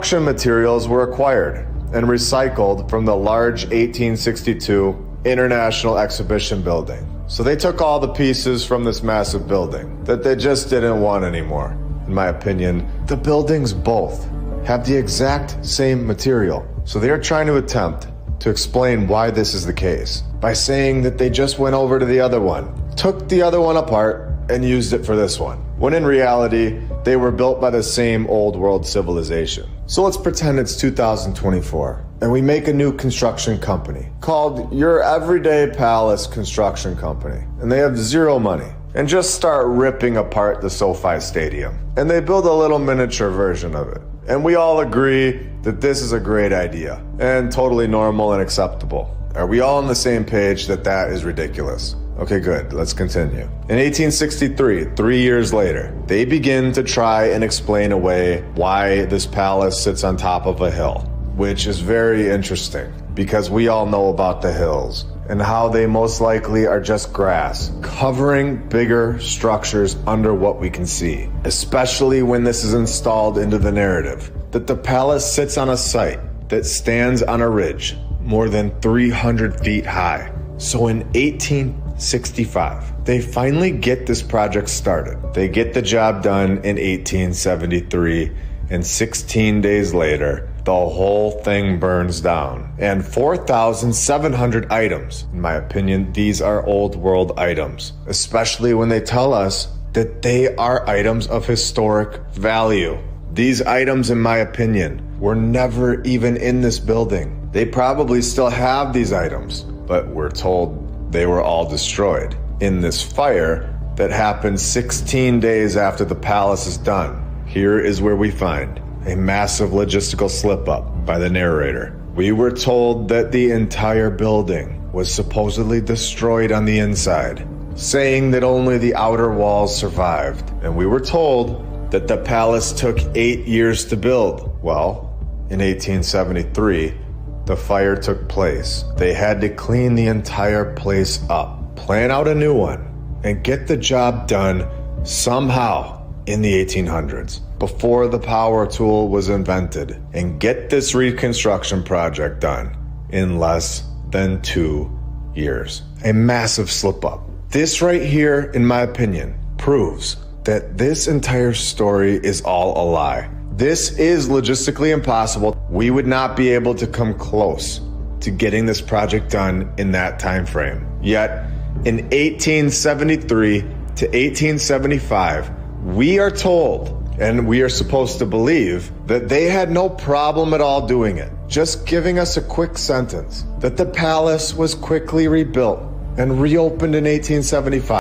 Construction materials were acquired and recycled from the large 1862 International Exhibition Building. So they took all the pieces from this massive building that they just didn't want anymore. In my opinion, the buildings both have the exact same material. So they are trying to attempt to explain why this is the case by saying that they just went over to the other one, took the other one apart, and used it for this one, when in reality, they were built by the same old world civilization. So let's pretend it's 2024, and we make a new construction company called Your Everyday Palace Construction Company, and they have zero money, and just start ripping apart the SoFi Stadium. And they build a little miniature version of it. And we all agree that this is a great idea, and totally normal and acceptable. Are we all on the same page that that is ridiculous? Okay, good. Let's continue. In 1863, 3 years later, they begin to try and explain away why this palace sits on top of a hill, which is very interesting because we all know about the hills and how they most likely are just grass, covering bigger structures under what we can see, especially when this is installed into the narrative that the palace sits on a site that stands on a ridge more than 300 feet high. So in 1865, they finally get this project started. They get the job done in 1873, and 16 days later, the whole thing burns down. And 4,700 items, in my opinion, these are old world items, especially when they tell us that they are items of historic value. These items, in my opinion, were never even in this building. They probably still have these items, but we're told they were all destroyed in this fire that happened 16 days after the palace is done. Here is where we find a massive logistical slip-up by the narrator. We were told that the entire building was supposedly destroyed on the inside, saying that only the outer walls survived. And we were told that the palace took 8 years to build. Well, in 1873, the fire took place. They had to clean the entire place up, plan out a new one, and get the job done somehow in the 1800s, before the power tool was invented, and get this reconstruction project done in less than 2 years. A massive slip up. This right here, in my opinion, proves that this entire story is all a lie. This is logistically impossible. We would not be able to come close to getting this project done in that time frame. Yet, in 1873 to 1875, we are told, and we are supposed to believe, that they had no problem at all doing it, just giving us a quick sentence that the palace was quickly rebuilt and reopened in 1875.